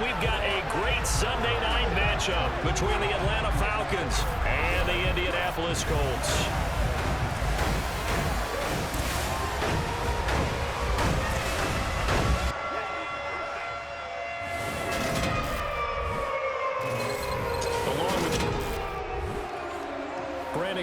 we've got a great Sunday night matchup between the Atlanta Falcons and the Indianapolis Colts.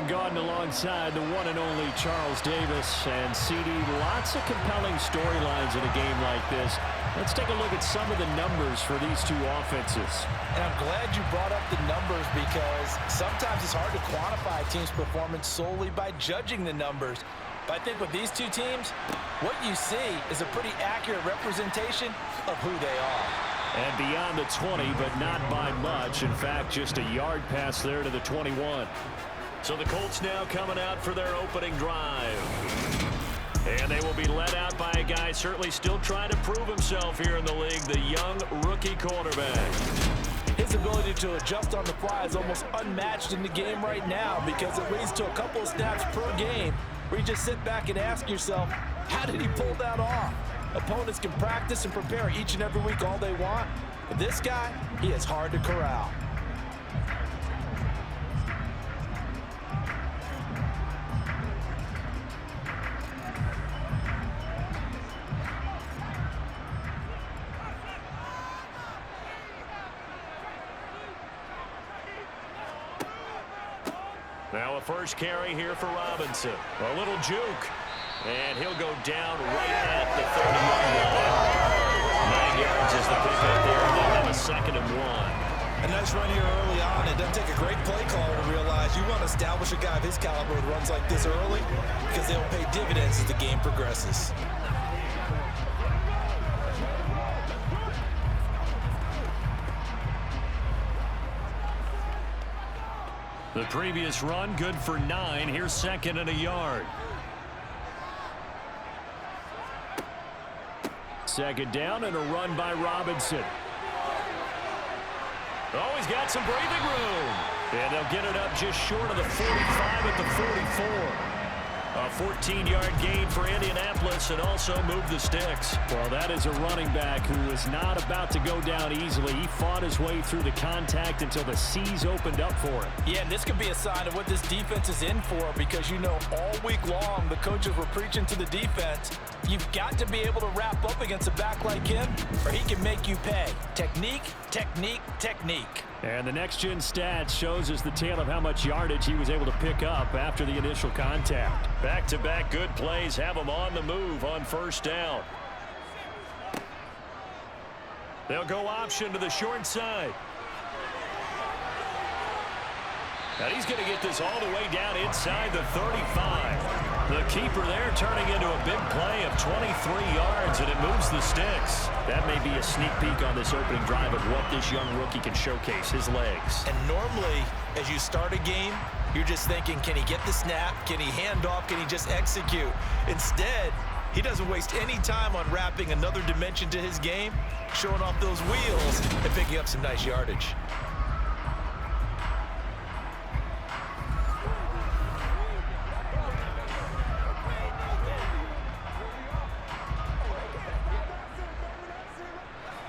Gordon alongside the one and only Charles Davis. And CD, lots of compelling storylines in a game like this. Let's take a look at some of the numbers for these two offenses. And I'm glad you brought up the numbers because sometimes it's hard to quantify a team's performance solely by judging the numbers. But I think with these two teams, what you see is a pretty accurate representation of who they are. And beyond the 20, but not by much. In fact, just a yard pass there to the 21. So the Colts now coming out for their opening drive. And they will be led out by a guy certainly still trying to prove himself here in the league, the young rookie quarterback. His ability to adjust on the fly is almost unmatched in the game right now because it leads to a couple of snaps per game where you just sit back and ask yourself, how did he pull that off? Opponents can practice and prepare each and every week all they want, but this guy, he is hard to corral. Now a first carry here for Robinson. A little juke. And he'll go down right at the 30-yard line. 9 yards is the pickup there. They'll have a 2nd and 1. A nice run here early on. It doesn't take a great play caller to realize you want to establish a guy of his caliber with runs like this early because they'll pay dividends as the game progresses. The previous run, good for 9. Here's 2nd and a yard. 2nd down and a run by Robinson. Oh, he's got some breathing room. And they'll get it up just short of the 45 at the 44. A 14-yard gain for Indianapolis and also move the sticks. Well, that is a running back who is not about to go down easily. He fought his way through the contact until the seas opened up for him. Yeah, and this could be a sign of what this defense is in for because, you know, all week long the coaches were preaching to the defense, you've got to be able to wrap up against a back like him or he can make you pay. Technique, technique, technique. And the next-gen stats shows us the tale of how much yardage he was able to pick up after the initial contact. Back-to-back good plays have him on the move on 1st down. They'll go option to the short side. And he's going to get this all the way down inside the 35. The keeper there turning into a big play of 23 yards, and it moves the sticks. That may be a sneak peek on this opening drive of what this young rookie can showcase, his legs. And normally, as you start a game, you're just thinking, can he get the snap? Can he hand off? Can he just execute? Instead, he doesn't waste any time on wrapping another dimension to his game, showing off those wheels, and picking up some nice yardage.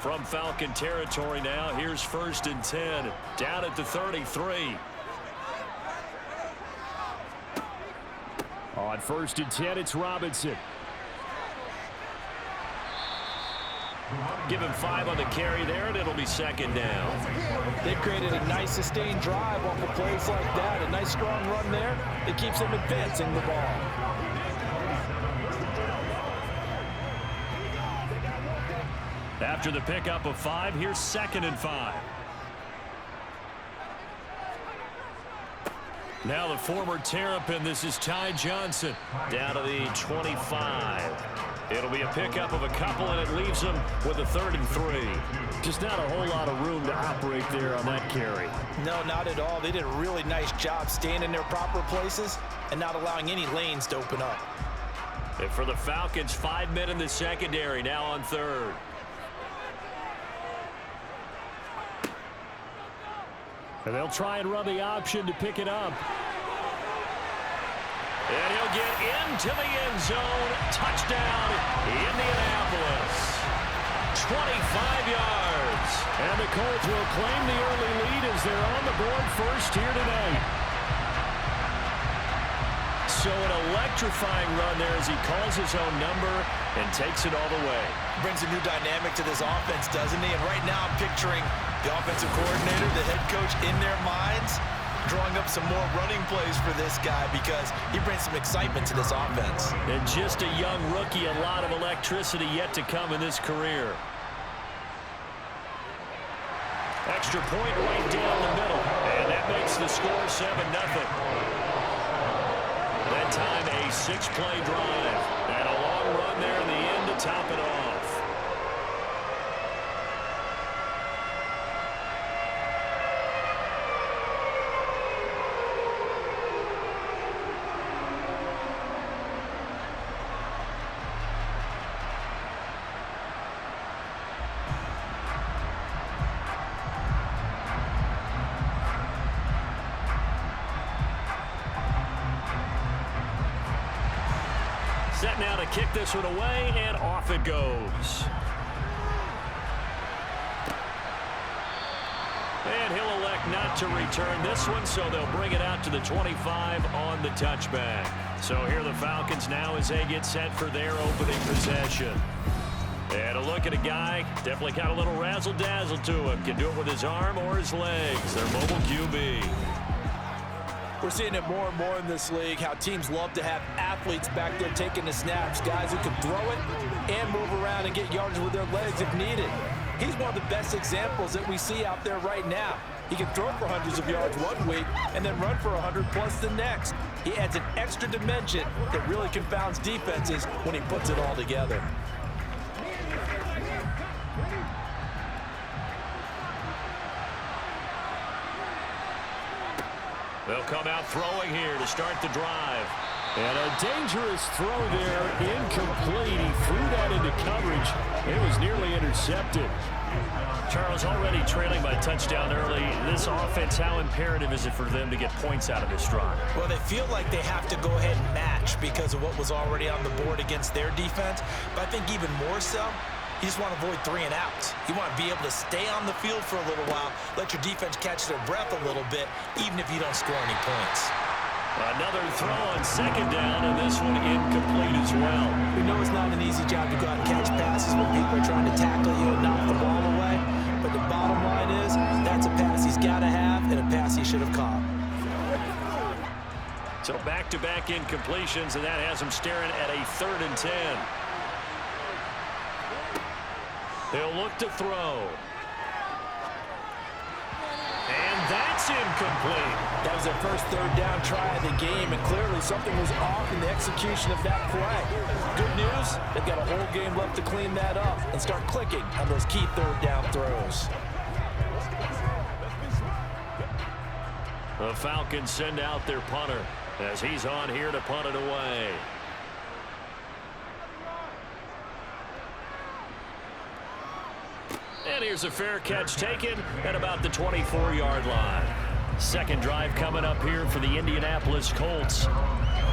From Falcon territory now, here's 1st and 10, down at the 33. On 1st and 10, it's Robinson. Give him 5 on the carry there, and it'll be 2nd down. They've created a nice sustained drive off of plays like that. A nice strong run there. It keeps them advancing the ball. After the pickup of 5, here's 2nd and 5. Now the former Terrapin, this is Ty Johnson, down to the 25. It'll be a pickup of a couple, and it leaves them with a 3rd and 3. Just not a whole lot of room to operate there on that carry. No, not at all. They did a really nice job staying in their proper places and not allowing any lanes to open up. And for the Falcons, 5 men in the secondary, now on 3rd. And they'll try and run the option to pick it up. And he'll get into the end zone. Touchdown, Indianapolis. yards. And the Colts will claim the early lead as they're on the board first here tonight. So an electrifying run there as he calls his own number and takes it all the way. Brings a new dynamic to this offense, doesn't he? And right now I'm picturing the offensive coordinator, the head coach in their minds, drawing up some more running plays for this guy because he brings some excitement to this offense. And just a young rookie, a lot of electricity yet to come in this career. Extra point right down the middle. And that makes the score 7-0. That time a 6-play drive. And a long run there in the end to top it off. Set now to kick this one away, and off it goes. And he'll elect not to return this one, so they'll bring it out to the 25 on the touchback. So here the Falcons now as they get set for their opening possession. And a look at a guy, definitely got a little razzle-dazzle to him. Can do it with his arm or his legs. Their mobile QB. We're seeing it more and more in this league, how teams love to have athletes back there taking the snaps, guys who can throw it and move around and get yards with their legs if needed. He's one of the best examples that we see out there right now. He can throw for hundreds of yards one week and then run for 100+ the next. He adds an extra dimension that really confounds defenses when he puts it all together. They'll come out throwing here to start the drive. And a dangerous throw there, incomplete. He threw that into coverage. It was nearly intercepted. Charles, already trailing by touchdown early. This offense, how imperative is it for them to get points out of this drive? Well, they feel like they have to go ahead and match because of what was already on the board against their defense. But I think even more so, you just want to avoid 3 and outs. You want to be able to stay on the field for a little while, let your defense catch their breath a little bit, even if you don't score any points. Another throw on second down, and this one incomplete as well. We know it's not an easy job to go out and catch passes when people are trying to tackle you and knock the ball away. But the bottom line is, that's a pass he's got to have and a pass he should have caught. So back-to-back incompletions, and that has him staring at a 3rd and 10. He'll look to throw. And that's incomplete. That was their first 3rd down try of the game, and clearly something was off in the execution of that play. Good news, they've got a whole game left to clean that up and start clicking on those key 3rd down throws. The Falcons send out their punter as he's on here to punt it away. And here's a fair catch taken at about the 24-yard line. Second drive coming up here for the Indianapolis Colts.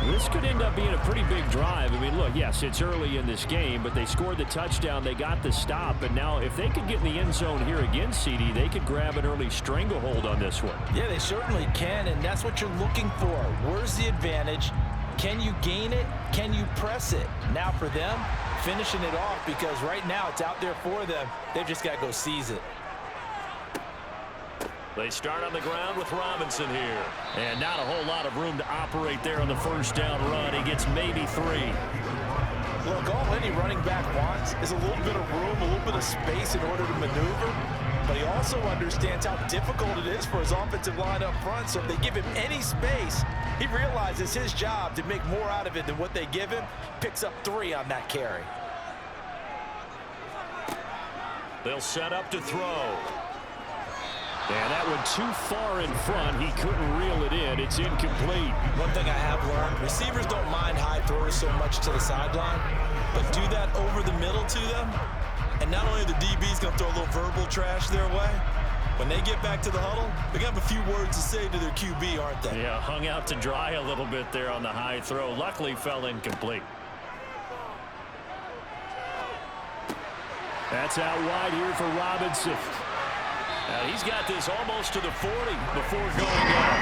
This could end up being a pretty big drive. I mean, look, yes, it's early in this game, but they scored the touchdown, they got the stop, and now if they could get in the end zone here again, CD, they could grab an early stranglehold on this one. Yeah, they certainly can, and that's what you're looking for. Where's the advantage? Can you gain it? Can you press it? Now for them, finishing it off, because right now it's out there for them. They've just got to go seize it. They start on the ground with Robinson here. And not a whole lot of room to operate there on the first down run. He gets maybe 3. Look, all any running back wants is a little bit of room, a little bit of space in order to maneuver. But he also understands how difficult it is for his offensive line up front. So if they give him any space, he realizes his job to make more out of it than what they give him. Picks up 3 on that carry. They'll set up to throw. And that one too far in front. He couldn't reel it in. It's incomplete. One thing I have learned, receivers don't mind high throws so much to the sideline, but do that over the middle to them, and not only are the DBs going to throw a little verbal trash their way, when they get back to the huddle, they're going to have a few words to say to their QB, aren't they? Yeah, hung out to dry a little bit there on the high throw. Luckily fell incomplete. That's out wide here for Robinson. He's got this almost to the 40 before going up.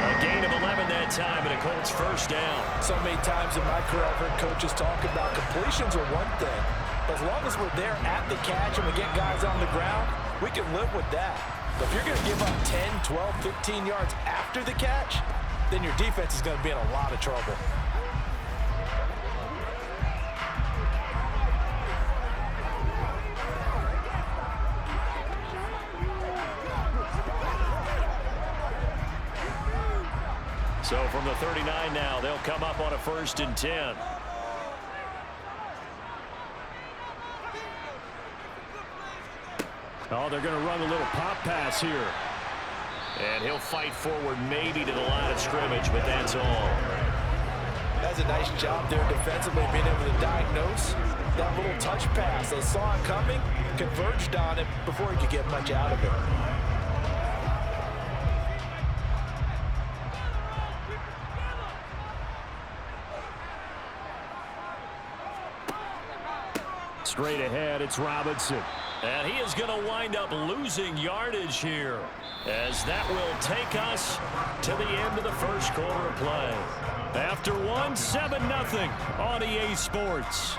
A gain of 11 that time, and a Colts first down. So many times in my career, I've heard coaches talk about completions are one thing. But as long as we're there at the catch and we get guys on the ground, we can live with that. But if you're going to give up 10, 12, 15 yards after the catch, then your defense is going to be in a lot of trouble. So from the 39 now, they'll come up on a 1st and 10. Oh, they're going to run a little pop pass here. And he'll fight forward maybe to the line of scrimmage, but that's all. That's a nice job there defensively, being able to diagnose that little touch pass. They saw it coming, converged on it before he could get much out of it. Straight ahead, it's Robinson. And he is going to wind up losing yardage here, as that will take us to the end of the first quarter of play. After one, 7-0 on EA Sports.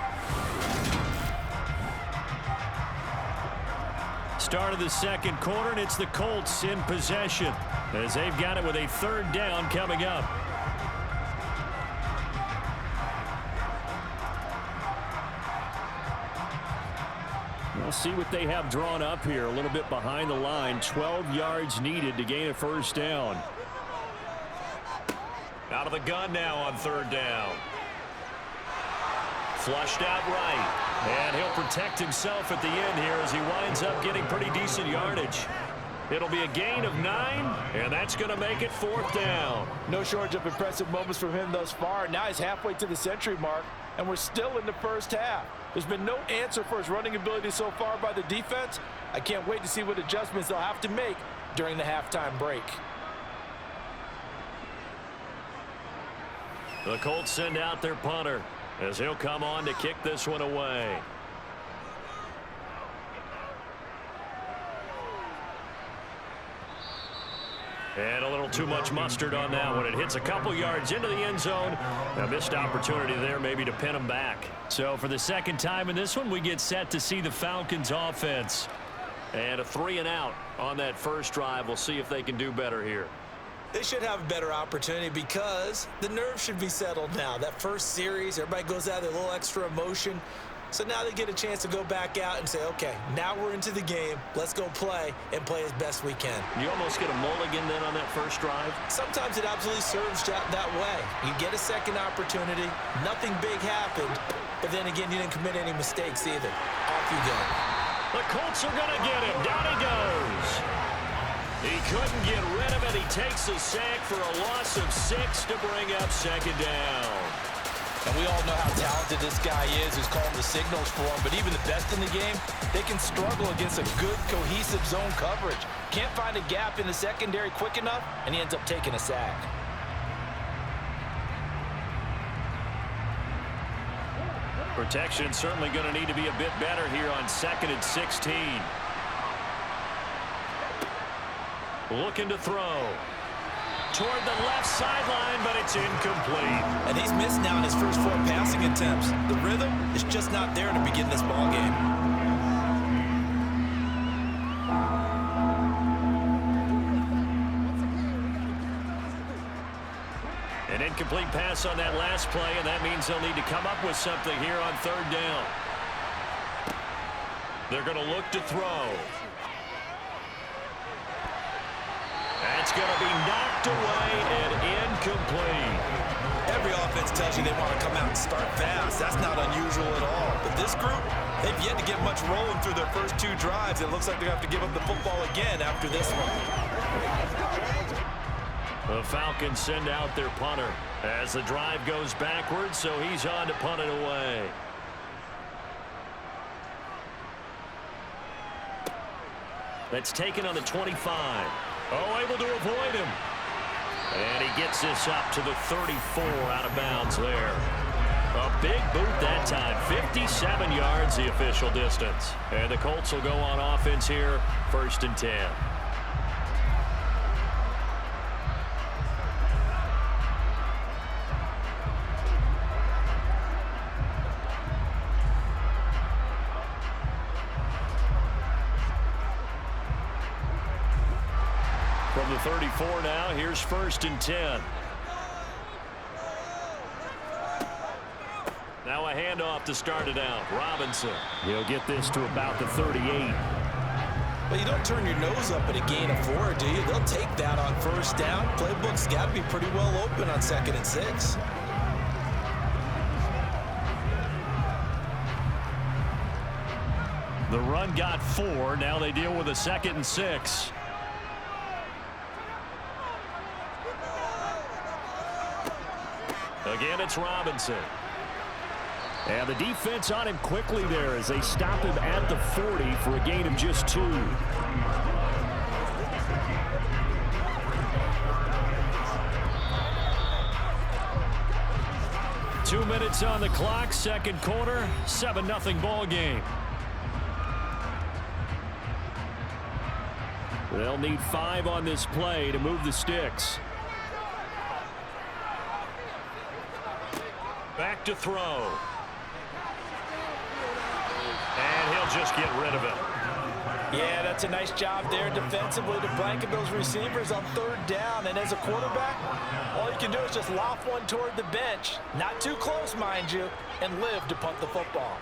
Start of the second quarter, and it's the Colts in possession, as they've got it with a 3rd down coming up. We'll see what they have drawn up here. A little bit behind the line. 12 yards needed to gain a 1st down. Out of the gun now on 3rd down. Flushed out right. And he'll protect himself at the end here as he winds up getting pretty decent yardage. It'll be a gain of 9, and that's going to make it 4th down. No shortage of impressive moments from him thus far. Now he's halfway to the century mark, and we're still in the first half. There's been no answer for his running ability so far by the defense. I can't wait to see what adjustments they'll have to make during the halftime break. The Colts send out their punter as he'll come on to kick this one away. And a little too much mustard on that one. It hits a couple yards into the end zone. A missed opportunity there maybe to pin him back. So for the second time in this one, we get set to see the Falcons offense. And a 3-and-out on that first drive. We'll see if they can do better here. They should have a better opportunity because the nerves should be settled now. That first series, everybody goes out with a little extra emotion. So now they get a chance to go back out and say, okay, now we're into the game. Let's go play and play as best we can. You almost get a mulligan then on that first drive? Sometimes it absolutely serves that way. You get a second opportunity. Nothing big happened. But then again, you didn't commit any mistakes either. Off you go. The Colts are going to get him. Down he goes. He couldn't get rid of it. He takes a sack for a loss of 6 to bring up 2nd down. And we all know how talented this guy is who's calling the signals for him. But even the best in the game, they can struggle against a good, cohesive zone coverage. Can't find a gap in the secondary quick enough, and he ends up taking a sack. Protection certainly going to need to be a bit better here on 2nd and 16. Looking to throw. Toward the left sideline, but it's incomplete. And he's missed now in his first 4 passing attempts. The rhythm is just not there to begin this ball game. An incomplete pass on that last play, and that means they'll need to come up with something here on 3rd down. They're going to look to throw. That's going to be knocked away and incomplete. Every offense tells you they want to come out and start fast. That's not unusual at all. But this group, they've yet to get much rolling through their first 2 drives. It looks like they're going to have to give up the football again after this one. The Falcons send out their punter as the drive goes backwards, so he's on to punt it away. That's taken on the 25. Oh, able to avoid him. And he gets this up to the 34 out of bounds there. A big boot that time. 57 yards the official distance. And the Colts will go on offense here, 1st and 10. From the 34 now, here's 1st and 10. Now a handoff to start it out. Robinson. He'll get this to about the 38. Well, you don't turn your nose up at a gain of 4, do you? They'll take that on 1st down. Playbook's got to be pretty well open on 2nd and 6. The run got 4. Now they deal with a 2nd and 6. Again, it's Robinson. And the defense on him quickly there as they stop him at the 40 for a gain of just 2. 2 minutes on the clock, 2nd quarter, 7-0 ball game. They'll need 5 on this play to move the sticks. Back to throw. And he'll just get rid of it. Yeah, that's a nice job there defensively to blanket those receivers on 3rd down. And as a quarterback, all you can do is just loft one toward the bench. Not too close, mind you, and live to punt the football.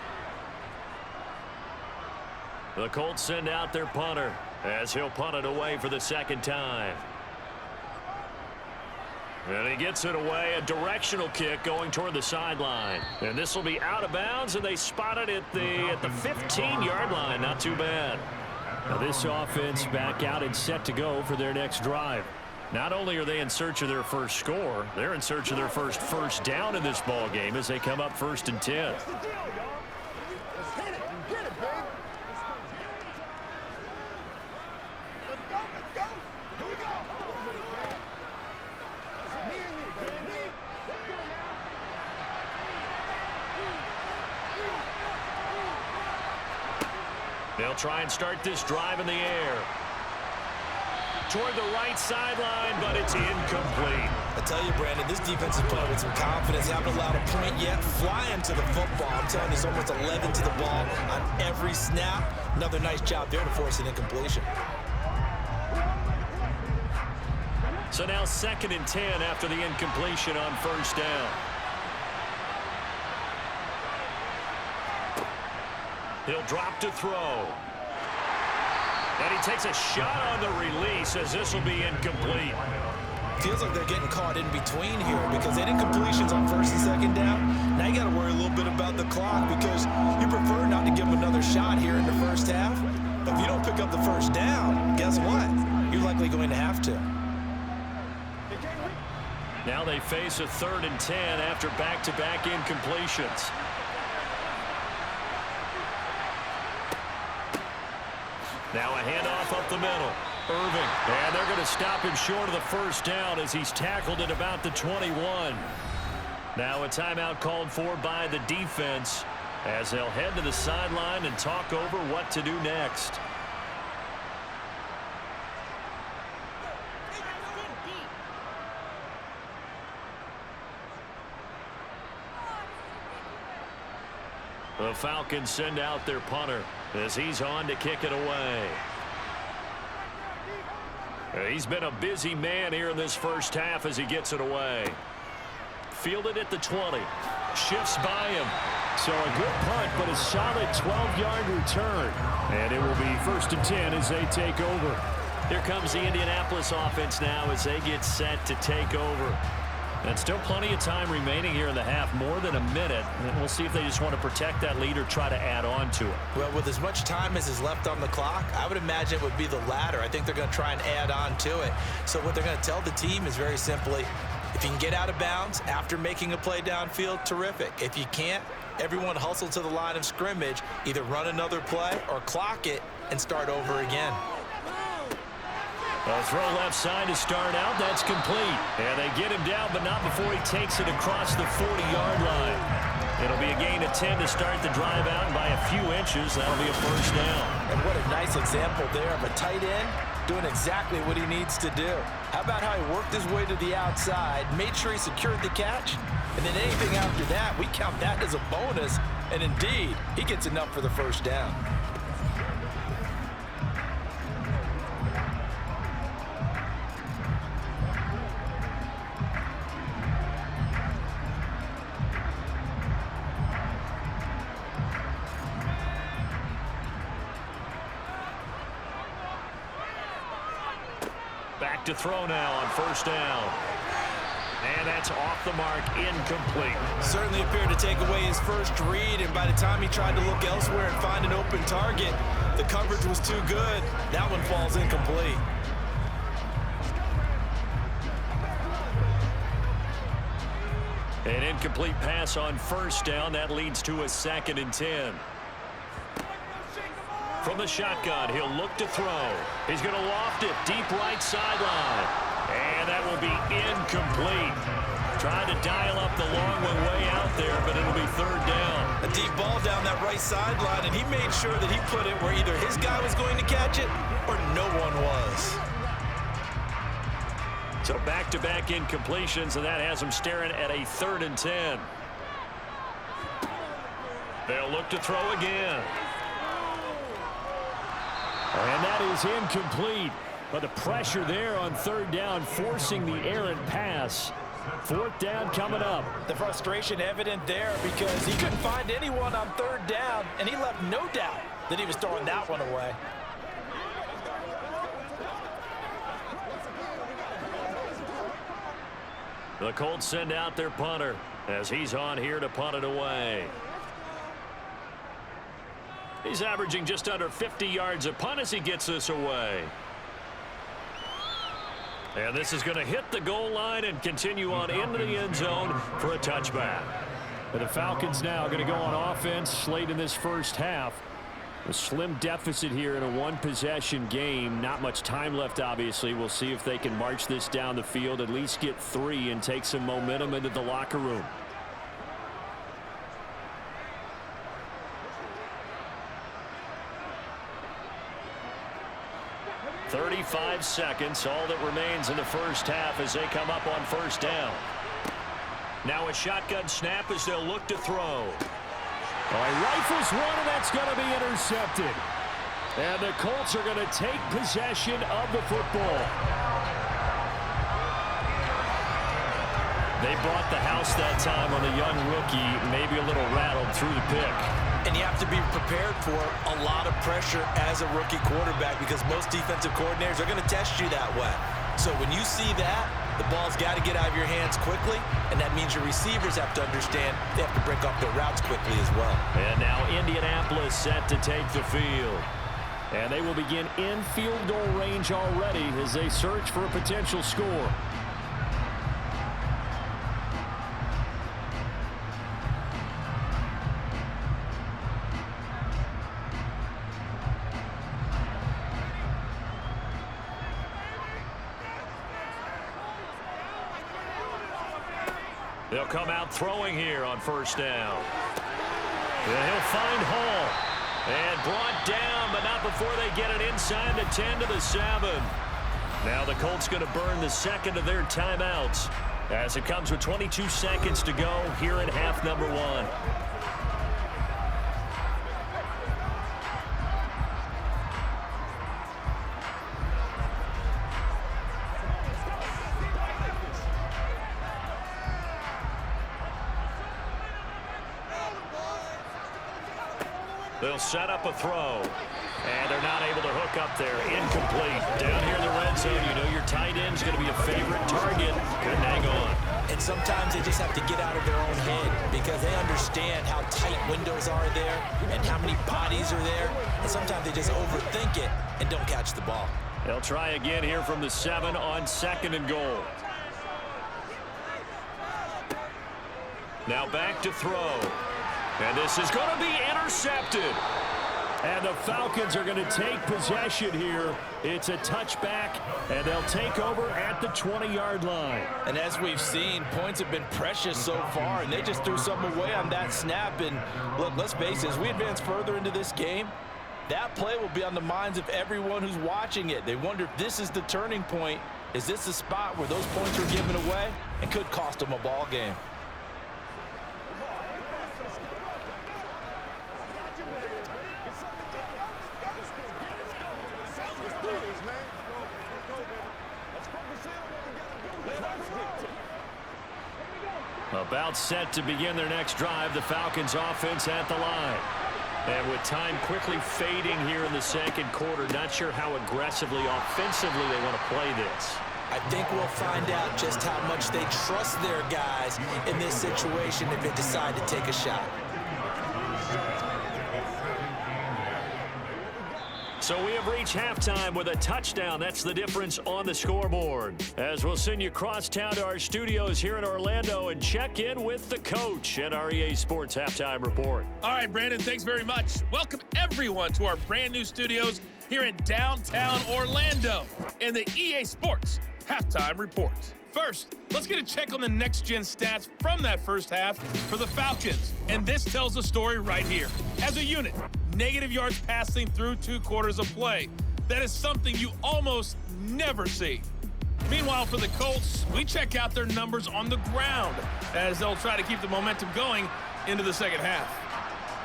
The Colts send out their punter as he'll punt it away for the 2nd time. And he gets it away, a directional kick going toward the sideline. And this will be out of bounds, and they spot it at the 15-yard line. Not too bad. Now this offense back out and set to go for their next drive. Not only are they in search of their first score, they're in search of their first down in this ball game as they come up 1st and 10. They'll try and start this drive in the air. Toward the right sideline, but it's incomplete. I tell you, Brandon, this defense is playing with some confidence. Haven't allowed a point yet. Flying to the football. I'm telling you, it's almost 11 to the ball on every snap. Another nice job there to force an incompletion. So now 2nd and 10 after the incompletion on 1st down. He'll drop to throw. And he takes a shot on the release as this will be incomplete. Feels like they're getting caught in between here because they had incompletions on 1st and 2nd down. Now you got to worry a little bit about the clock because you prefer not to give them another shot here in the 1st half. But if you don't pick up the 1st down, guess what? You're likely going to have to. Now they face a 3rd and 10 after back-to-back incompletions. Now a handoff up the middle. Irving. And they're going to stop him short of the 1st down as he's tackled at about the 21. Now a timeout called for by the defense as they'll head to the sideline and talk over what to do next. The Falcons send out their punter as he's on to kick it away. He's been a busy man here in this 1st half as he gets it away. Fielded at the 20. Shifts by him. So a good punt, but a solid 12-yard return. And it will be 1st and 10 as they take over. Here comes the Indianapolis offense now as they get set to take over. And still plenty of time remaining here in the half, more than a minute. And we'll see if they just want to protect that lead or try to add on to it. Well, with as much time as is left on the clock, I would imagine it would be the latter. I think they're going to try and add on to it. So what they're going to tell the team is very simply, if you can get out of bounds after making a play downfield, terrific. If you can't, everyone hustle to the line of scrimmage, either run another play or clock it and start over again. A throw left side to start out. That's complete. And they get him down, but not before he takes it across the 40-yard line. It'll be a gain of 10 to start the drive out, and by a few inches, that'll be a first down. And what a nice example there of a tight end doing exactly what he needs to do. How about how he worked his way to the outside, made sure he secured the catch, and then anything after that, we count that as a bonus, and indeed, he gets enough for the first down. Back to throw now on first down. And that's off the mark, incomplete. Certainly appeared to take away his first read, and by the time he tried to look elsewhere and find an open target, the coverage was too good. That one falls incomplete. An incomplete pass on first down. That leads to a 2nd and 10. From the shotgun, he'll look to throw. He's going to loft it deep right sideline. And that will be incomplete. Trying to dial up the long one way out there, but it'll be 3rd down. A deep ball down that right sideline, and he made sure that he put it where either his guy was going to catch it or no one was. So back-to-back incompletions, and that has him staring at a 3rd and 10. They'll look to throw again. And that is incomplete. But the pressure there on 3rd down, forcing the errant pass. 4th down coming up. The frustration evident there because he couldn't find anyone on 3rd down, and he left no doubt that he was throwing that one away. The Colts send out their punter as he's on here to punt it away. He's averaging just under 50 yards a punt as he gets this away. And this is going to hit the goal line and continue on into the end zone for a touchback. And the Falcons now going to go on offense late in this first half. A slim deficit here in a one-possession game. Not much time left, obviously. We'll see if they can march this down the field, at least get 3 and take some momentum into the locker room. 35 seconds, all that remains in the first half as they come up on first down. Now a shotgun snap as they'll look to throw. He rifles one, and that's going to be intercepted. And the Colts are going to take possession of the football. They bought the house that time on the young rookie, maybe a little rattled through the pick. And you have to be prepared for a lot of pressure as a rookie quarterback because most defensive coordinators are going to test you that way. So when you see that, the ball's got to get out of your hands quickly, and that means your receivers have to understand they have to break off their routes quickly as well. And now Indianapolis set to take the field. And they will begin in field goal range already as they search for a potential score. They'll come out throwing here on first down. And he'll find Hall. And brought down, but not before they get it inside the 10 to the 7. Now the Colts going to burn the second of their timeouts as it comes with 22 seconds to go here in half number 1. They'll set up a throw. And they're not able to hook up there. Incomplete. Down here in the red zone, you know your tight end's going to be a favorite target. Couldn't hang on. And sometimes they just have to get out of their own head because they understand how tight windows are there and how many bodies are there. And sometimes they just overthink it and don't catch the ball. They'll try again here from the 7 on 2nd and goal. Now back to throw. And this is going to be intercepted. And the Falcons are going to take possession here. It's a touchback, and they'll take over at the 20-yard line. And as we've seen, points have been precious so far, and they just threw something away on that snap. And look, let's face it, as we advance further into this game, that play will be on the minds of everyone who's watching it. They wonder if this is the turning point. Is this the spot where those points are given away and could cost them a ball game? About set to begin their next drive, the Falcons offense at the line. And with time quickly fading here in the second quarter, not sure how aggressively, offensively they want to play this. I think we'll find out just how much they trust their guys in this situation if they decide to take a shot. So we have reached halftime with a touchdown. That's the difference on the scoreboard. As we'll send you across town to our studios here in Orlando and check in with the coach at our EA Sports Halftime Report. All right, Brandon, thanks very much. Welcome everyone to our brand new studios here in downtown Orlando and the EA Sports Halftime Report. First, let's get a check on the next-gen stats from that first half for the Falcons. And this tells the story right here. As a unit, negative yards passing through 2 quarters of play. That is something you almost never see. Meanwhile, for the Colts, we check out their numbers on the ground as they'll try to keep the momentum going into the second half.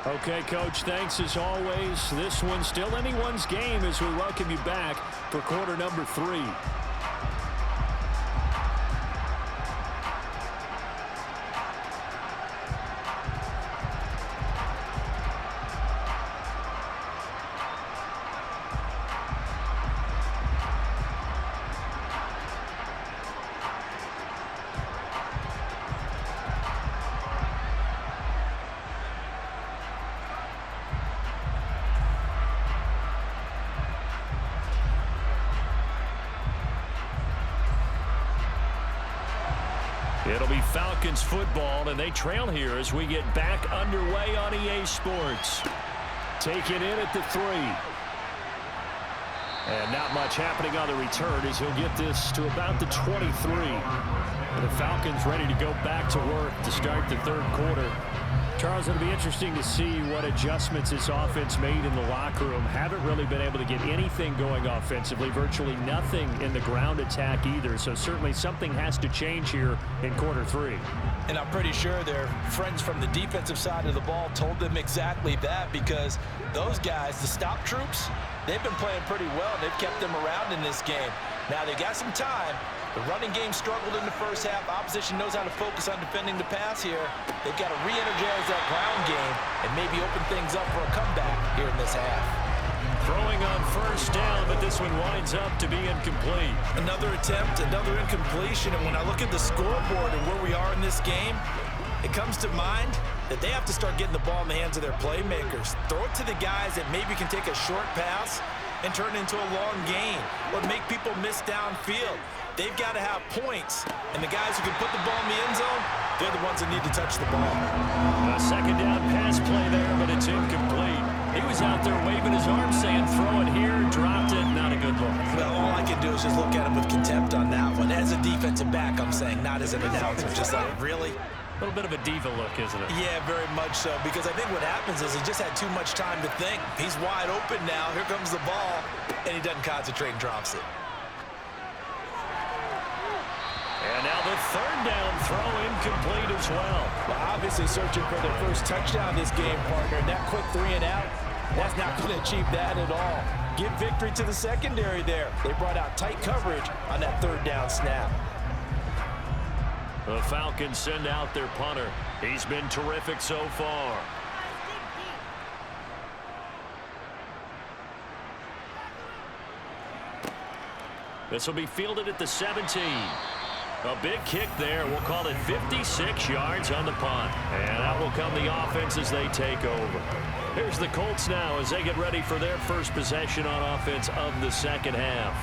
Okay, Coach, thanks as always. This one's still anyone's game as we welcome you back for quarter number 3. It'll be Falcons football, and they trail here as we get back underway on EA Sports. Taken in at the 3. And not much happening on the return as he'll get this to about the 23. And the Falcons ready to go back to work to start the third quarter. Charles, it'll be interesting to see what adjustments this offense made in the locker room. Haven't really been able to get anything going offensively, virtually nothing in the ground attack either. So certainly something has to change here in quarter 3. And I'm pretty sure their friends from the defensive side of the ball told them exactly that, because those guys, the stop troops, they've been playing pretty well. They've kept them around in this game. Now they got some time. The running game struggled in the first half. Opposition knows how to focus on defending the pass here. They've got to re-energize that ground game and maybe open things up for a comeback here in this half. Throwing on first down, but this one winds up to be incomplete. Another attempt, another incompletion, and when I look at the scoreboard and where we are in this game, it comes to mind that they have to start getting the ball in the hands of their playmakers. Throw it to the guys that maybe can take a short pass and turn it into a long gain or make people miss downfield. They've got to have points, and the guys who can put the ball in the end zone, they're the ones that need to touch the ball. A second down pass play there, but it's incomplete. He was out there waving his arm saying, throw it here, dropped it, not a good look. Well, all I can do is just look at him with contempt on that one. As a defensive back, I'm saying, not as an announcer. Just like, really? A little bit of a diva look, isn't it? Yeah, very much so, because I think what happens is he just had too much time to think. He's wide open now. Here comes the ball, and he doesn't concentrate and drops it. And now the third down throw incomplete as well. Well, obviously searching for their first touchdown this game, partner. And that quick 3 and out, that's not going to achieve that at all. Give victory to the secondary there. They brought out tight coverage on that third down snap. The Falcons send out their punter. He's been terrific so far. This will be fielded at the 17. A big kick there. We'll call it 56 yards on the punt. And out will come the offense as they take over. Here's the Colts now as they get ready for their first possession on offense of the second half.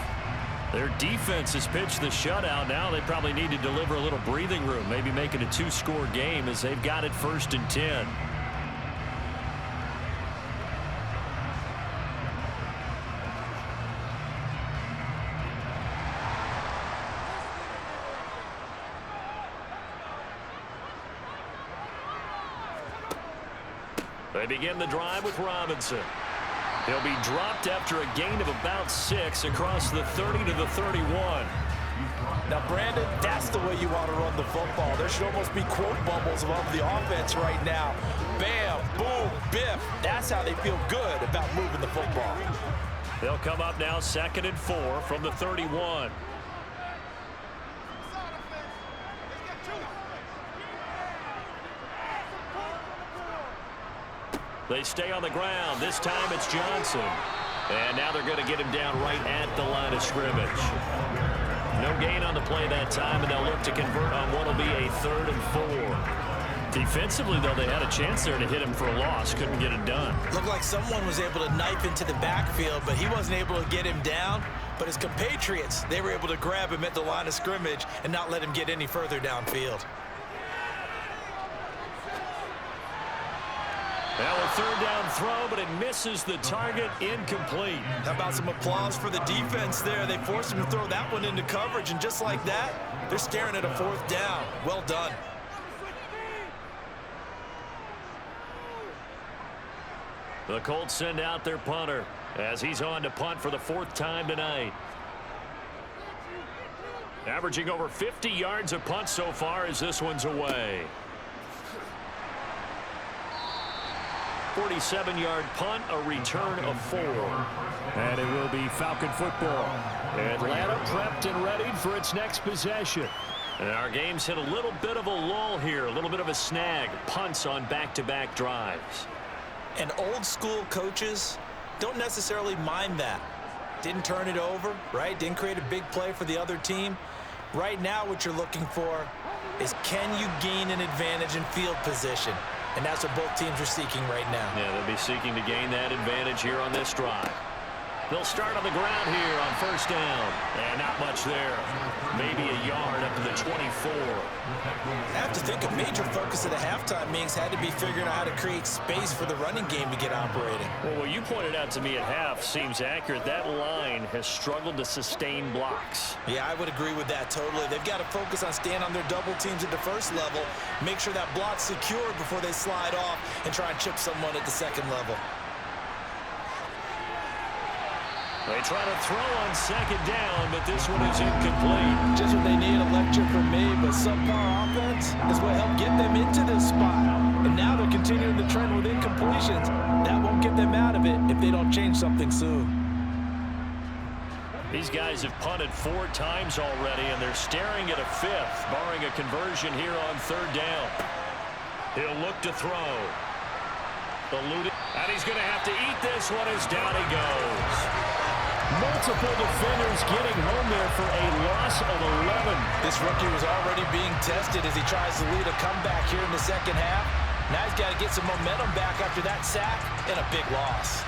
Their defense has pitched the shutout. Now they probably need to deliver a little breathing room, maybe make it a 2-score game as they've got it 1st and 10. They begin the drive with Robinson. He'll be dropped after a gain of about 6 across the 30 to the 31. Now, Brandon, that's the way you want to run the football. There should almost be quote bubbles above the offense right now. Bam, boom, biff. That's how they feel good about moving the football. They'll come up now 2nd and 4 from the 31. They stay on the ground. This time it's Johnson. And now they're going to get him down right at the line of scrimmage. No gain on the play that time, and they'll look to convert on what will be a 3rd and 4. Defensively, though, they had a chance there to hit him for a loss. Couldn't get it done. Looked like someone was able to knife into the backfield, but he wasn't able to get him down. But his compatriots, they were able to grab him at the line of scrimmage and not let him get any further downfield. Now a 3rd down throw, but it misses the target. Incomplete. How about some applause for the defense there? They forced him to throw that one into coverage, and just like that, they're staring at a 4th down. Well done. The Colts send out their punter as he's on to punt for the 4th time tonight. Averaging over 50 yards a punt so far as this one's away. 47-yard punt, a return of 4. And it will be Falcon football. Atlanta prepped and ready for its next possession. And our game's hit a little bit of a lull here, a little bit of a snag. Punts on back-to-back drives. And old school coaches don't necessarily mind that. Didn't turn it over, right? Didn't create a big play for the other team. Right now what you're looking for is, can you gain an advantage in field position? And that's what both teams are seeking right now. Yeah, they'll be seeking to gain that advantage here on this drive. They'll start on the ground here on 1st down. And not much there. Maybe a yard up to the 24. I have to think a major focus of the halftime meetings had to be figuring out how to create space for the running game to get operating. Well, what you pointed out to me at half seems accurate. That line has struggled to sustain blocks. Yeah, I would agree with that totally. They've got to focus on staying on their double teams at the 1st level, make sure that block's secured before they slide off and try and chip someone at the 2nd level. They try to throw on 2nd down, but this one is incomplete. Just what they need, a lecture from me, but subpar offense is what helped get them into this spot. And now they're continuing the trend with incompletions. That won't get them out of it if they don't change something soon. These guys have punted 4 times already, and they're staring at a 5th, barring a conversion here on 3rd down. He'll look to throw. Eluded, and he's going to have to eat this one as down he goes. Multiple defenders getting home there for a loss of 11. This rookie was already being tested as he tries to lead a comeback here in the 2nd half. Now he's got to get some momentum back after that sack and a big loss.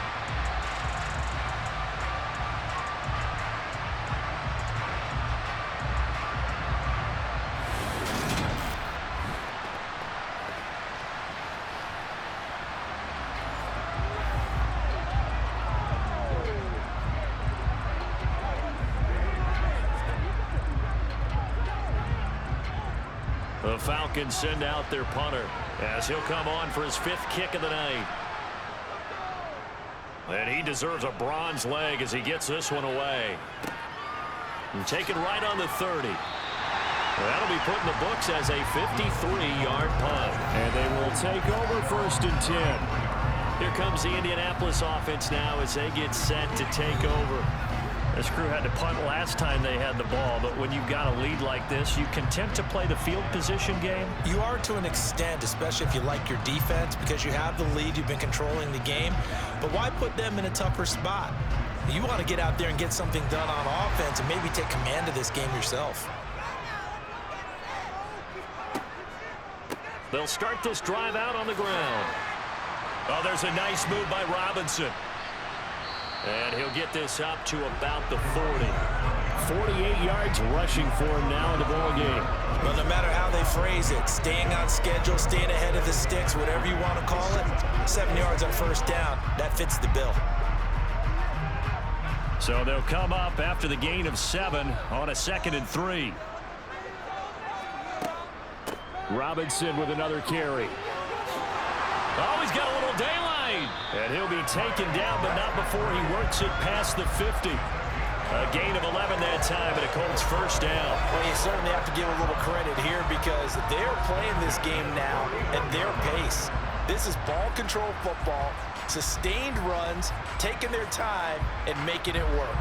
The Falcons send out their punter as he'll come on for his 5th kick of the night. And he deserves a bronze leg as he gets this one away. And take it right on the 30. That'll be put in the books as a 53-yard punt. And they will take over 1st and 10. Here comes the Indianapolis offense now as they get set to take over. This crew had to punt last time they had the ball, but when you've got a lead like this, you content to play the field position game? You are to an extent, especially if you like your defense, because you have the lead, you've been controlling the game. But why put them in a tougher spot? You want to get out there and get something done on offense and maybe take command of this game yourself. They'll start this drive out on the ground. Oh, there's a nice move by Robinson. And he'll get this up to about the 40. 48 yards rushing for him now in the ball game. Well, no matter how they phrase it, staying on schedule, staying ahead of the sticks, whatever you want to call it, 7 yards on 1st down, that fits the bill. So they'll come up after the gain of 7 on a 2nd and 3. Robinson with another carry. Oh, he's got a little daylight. And he'll be taken down, but not before he works it past the 50. A gain of 11 that time, and a Colts first down. Well, you certainly have to give a little credit here because they're playing this game now at their pace. This is ball control football, sustained runs, taking their time, and making it work.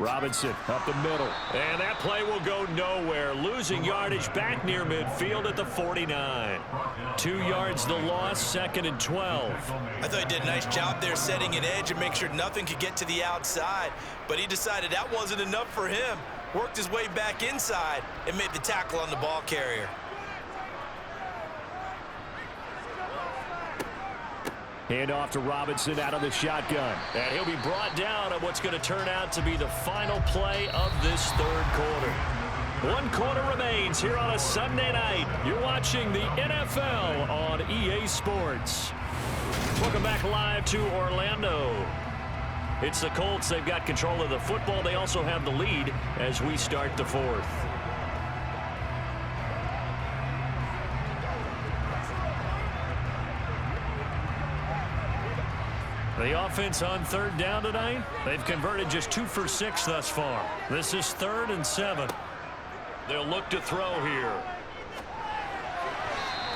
Robinson up the middle. And that play will go nowhere. Losing yardage back near midfield at the 49. 2 yards the loss, 2nd and 12. I thought he did a nice job there setting an edge and make sure nothing could get to the outside. But he decided that wasn't enough for him. Worked his way back inside and made the tackle on the ball carrier. Hand off to Robinson out of the shotgun. And he'll be brought down on what's going to turn out to be the final play of this third quarter. 1 quarter remains here on a Sunday night. You're watching the NFL on EA Sports. Welcome back live to Orlando. It's the Colts. They've got control of the football. They also have the lead as we start the fourth. The offense on third down tonight, they've converted just 2 for 6 thus far. This is 3rd and 7. They'll look to throw here.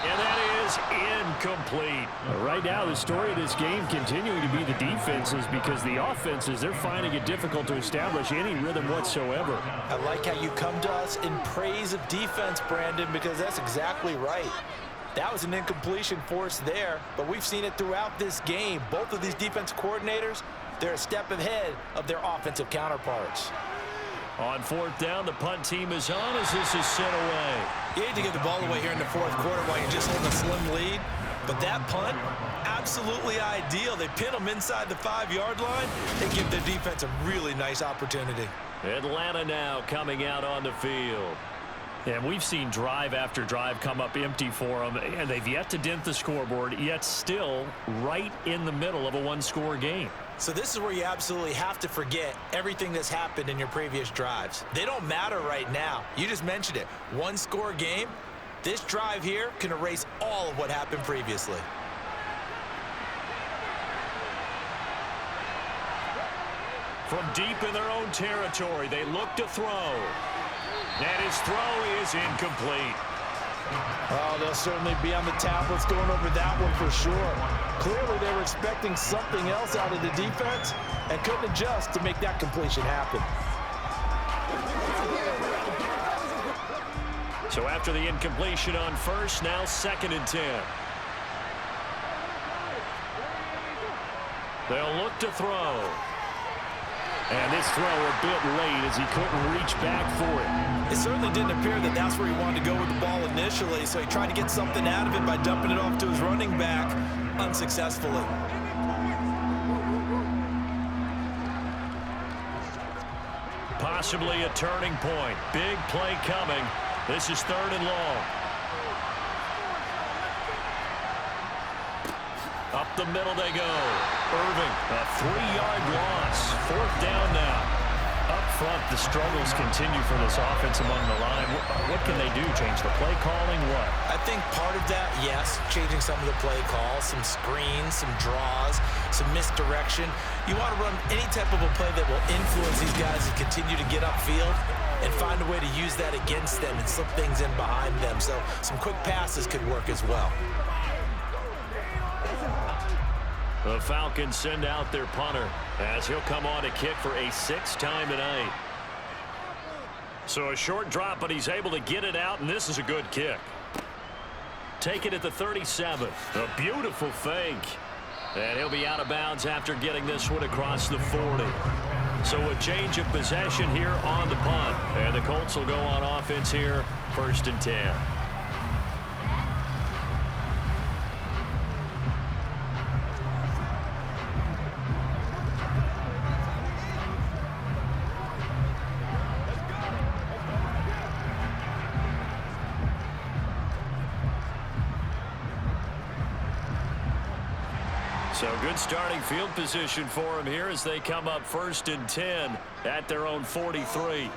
And that is incomplete. Right now, the story of this game continuing to be the defenses because the offenses, they're finding it difficult to establish any rhythm whatsoever. I like how you come to us in praise of defense, Brandon, because that's exactly right. That was an incompletion for us there, but we've seen it throughout this game. Both of these defense coordinators, they're a step ahead of their offensive counterparts. On 4th down, the punt team is on as this is sent away. You hate to give the ball away here in the 4th quarter while you're just holding a slim lead, but that punt, absolutely ideal. They pin them inside the 5-yard line. They give their defense a really nice opportunity. Atlanta now coming out on the field. And we've seen drive after drive come up empty for them, and they've yet to dent the scoreboard, yet still right in the middle of a 1-score game. So this is where you absolutely have to forget everything that's happened in your previous drives. They don't matter right now. You just mentioned it. 1-score game. This drive here can erase all of what happened previously. From deep in their own territory, they look to throw. And his throw is incomplete. Oh, they'll certainly be on the tablets going over that one for sure. Clearly, they were expecting something else out of the defense and couldn't adjust to make that completion happen. So after the incompletion on first, now 2nd and 10. They'll look to throw. And this throw a bit late as he couldn't reach back for it. It certainly didn't appear that that's where he wanted to go with the ball initially, so he tried to get something out of it by dumping it off to his running back unsuccessfully. Possibly a turning point. Big play coming. This is 3rd and long. Up the middle they go. Irving, a 3-yard loss. 4th down now. Up front, the struggles continue for this offense among the line. What can they do? Change the play calling? What? I think part of that, yes, changing some of the play calls, some screens, some draws, some misdirection. You want to run any type of a play that will influence these guys and continue to get upfield and find a way to use that against them and slip things in behind them. So some quick passes could work as well. The Falcons send out their punter as he'll come on to kick for a 6th time tonight. So a short drop, but he's able to get it out, and this is a good kick. Take it at the 37. A beautiful fake. And he'll be out of bounds after getting this one across the 40. So a change of possession here on the punt. And the Colts will go on offense here, 1st and 10. So good starting field position for him here as they come up 1st and 10 at their own 43.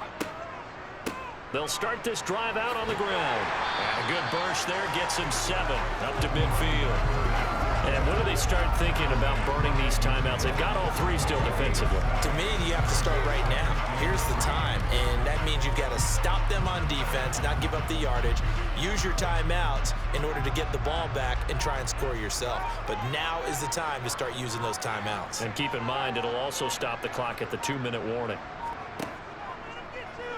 They'll start this drive out on the ground. And a good burst there gets him 7 up to midfield. And when do they start thinking about burning these timeouts? They've got all 3 still defensively. To me, you have to start right now. Here's the time, and that means you've got to stop them on defense, not give up the yardage, use your timeouts in order to get the ball back and try and score yourself. But now is the time to start using those timeouts. And keep in mind, it'll also stop the clock at the 2-minute warning.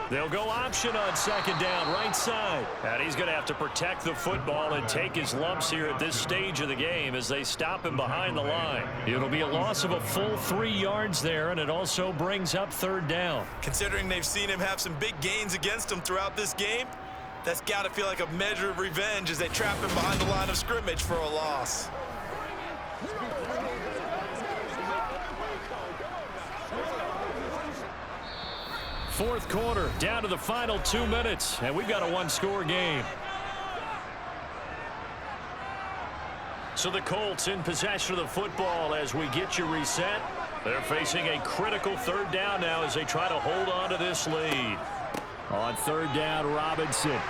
They'll go option on 2nd down, right side. And he's going to have to protect the football and take his lumps here at this stage of the game as they stop him behind the line. It'll be a loss of a full 3 yards there, and it also brings up 3rd down. Considering they've seen him have some big gains against him throughout this game, that's got to feel like a measure of revenge as they trap him behind the line of scrimmage for a loss. Fourth quarter, down to the final 2 minutes, and we've got a 1-score game. So the Colts in possession of the football as we get you reset. They're facing a critical 3rd down now as they try to hold on to this lead. On 3rd down, Robinson.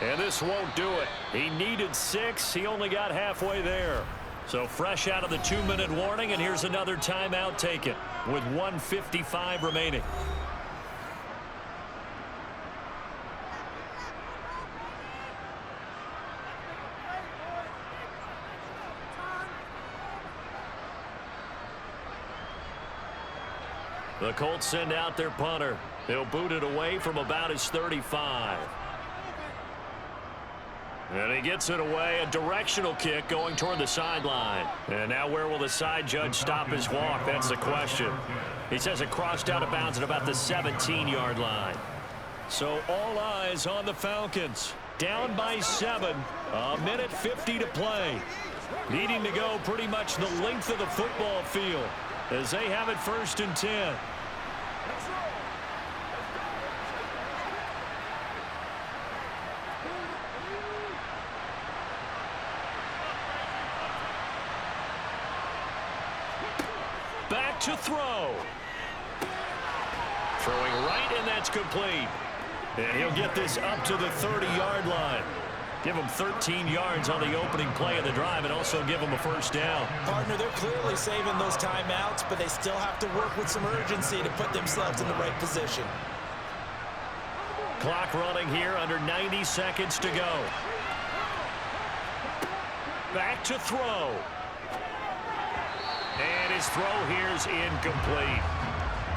And this won't do it. He needed 6. He only got halfway there. So fresh out of the 2-minute warning, and here's another timeout taken with 1:55 remaining. The Colts send out their punter. He'll boot it away from about his 35. And he gets it away, a directional kick going toward the sideline. And now where will the side judge stop his walk? That's the question. He says it crossed out of bounds at about the 17-yard line. So all eyes on the Falcons. Down by 7, 1:50 to play. Needing to go pretty much the length of the football field as they have it 1st and 10. Back to throw. Throwing right, and that's complete. And he'll get this up to the 30-yard line. Give them 13 yards on the opening play of the drive and also give them a 1st down. Partner, they're clearly saving those timeouts, but they still have to work with some urgency to put themselves in the right position. Clock running here, under 90 seconds to go. Back to throw. And his throw here is incomplete.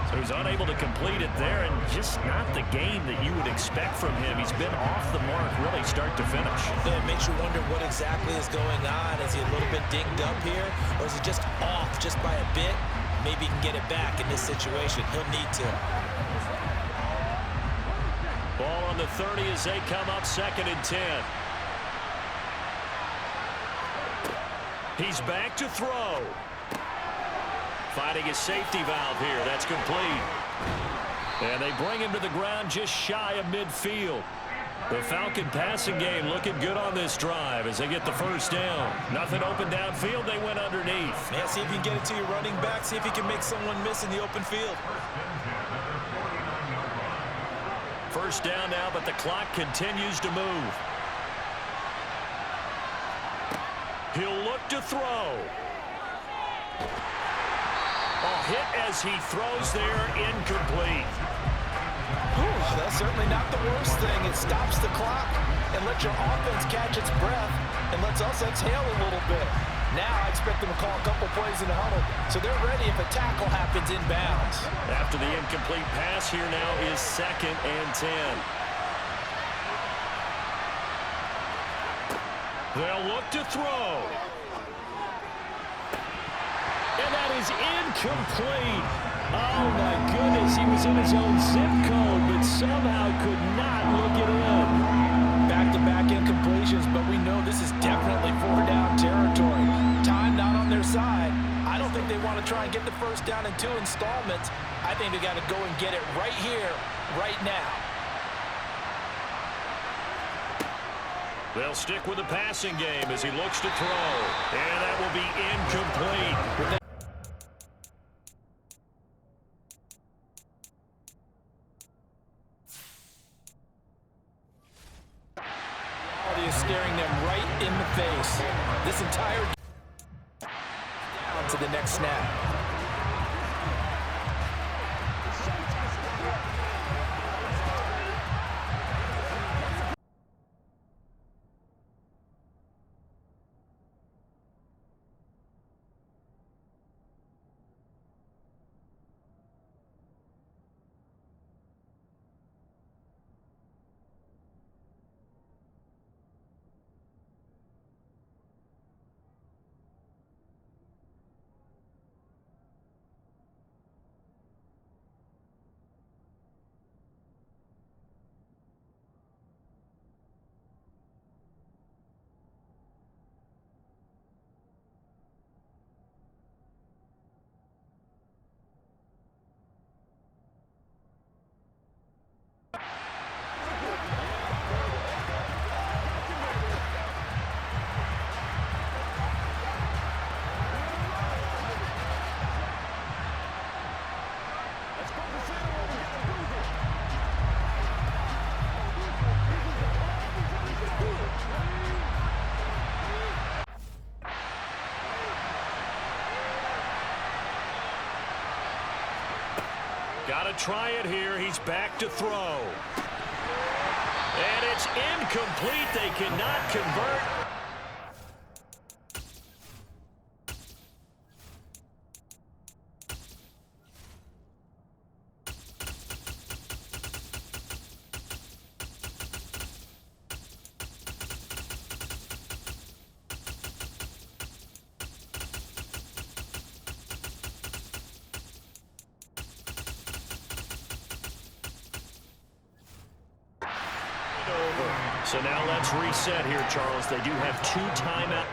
So he's unable to complete it there, and just not the game that you would expect from him. He's been off the mark really start to finish. Yeah, it makes you wonder what exactly is going on. Is he a little bit dinged up here, or is he just off just by a bit? Maybe he can get it back in this situation. He'll need to. Ball on the 30 as they come up 2nd and 10. He's back to throw. Finding his safety valve here. That's complete. And they bring him to the ground just shy of midfield. The Falcon passing game looking good on this drive as they get the 1st down. Nothing open downfield. They went underneath. Yeah, see if you can get it to your running back. See if you can make someone miss in the open field. 1st down now, but the clock continues to move. He'll look to throw. A hit as he throws there, incomplete. Whew, that's certainly not the worst thing. It stops the clock and lets your offense catch its breath and lets us exhale a little bit. Now I expect them to call a couple plays in the huddle, so they're ready if a tackle happens inbounds. After the incomplete pass, here now is 2nd and 10. They'll look to throw. And that is incomplete. Oh, my goodness. He was in his own zip code, but somehow could not look it in. Back-to-back incompletions, but we know this is definitely 4-down territory. Time not on their side. I don't think they want to try and get the 1st down in 2 installments. I think they got to go and get it right here, right now. They'll stick with the passing game as he looks to throw. And that will be incomplete. Reality is staring them right in the face. This entire down to the next snap. Got to try it here. He's back to throw. And it's incomplete. They cannot convert. So now let's reset here, Charles. They do have 2 timeouts.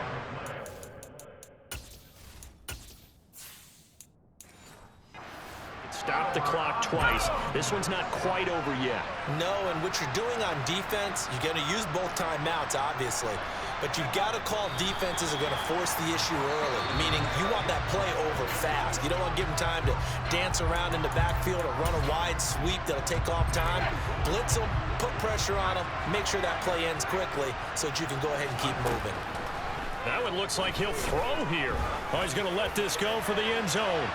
Stop the clock twice. This one's not quite over yet. No, and what you're doing on defense, you're going to use both timeouts, obviously. But you've got to call defenses are going to force the issue early, meaning you want that play over fast. You don't want to give them time to dance around in the backfield or run a wide sweep that'll take off time. Blitz them, put pressure on them, make sure that play ends quickly so that you can go ahead and keep moving. That one looks like he'll throw here. Oh, he's going to let this go for the end zone.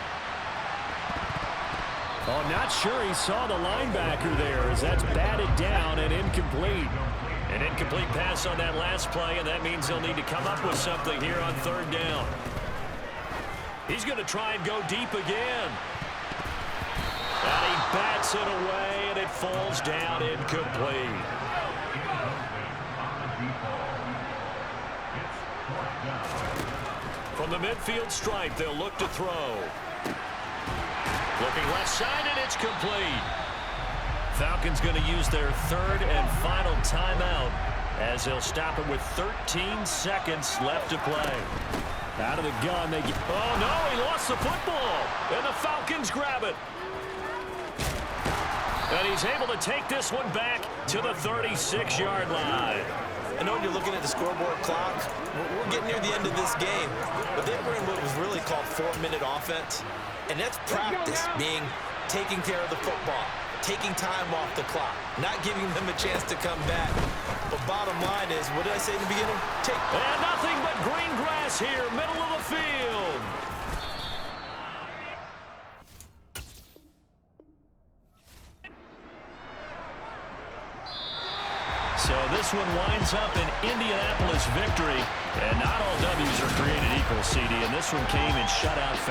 Oh, not sure he saw the linebacker there as that's batted down and incomplete. An incomplete pass on that last play, and that means they'll need to come up with something here on 3rd down. He's going to try and go deep again. And he bats it away, and it falls down incomplete. From the midfield stripe, they'll look to throw. Looking left side, and it's complete. Falcons going to use their 3rd and final timeout as they'll stop it with 13 seconds left to play. Out of the gun, they get... Oh, no, he lost the football, and the Falcons grab it. And he's able to take this one back to the 36-yard line. I know when you're looking at the scoreboard clock, we're getting near the end of this game, but they were in what was really called 4-minute offense. And that's practice, being taking care of the football, taking time off the clock, not giving them a chance to come back. But bottom line is, what did I say in the beginning? And nothing but green grass here, middle of the field. So this one winds up an Indianapolis victory. And not all W's are created equal, CD. And this one came in shutout fashion.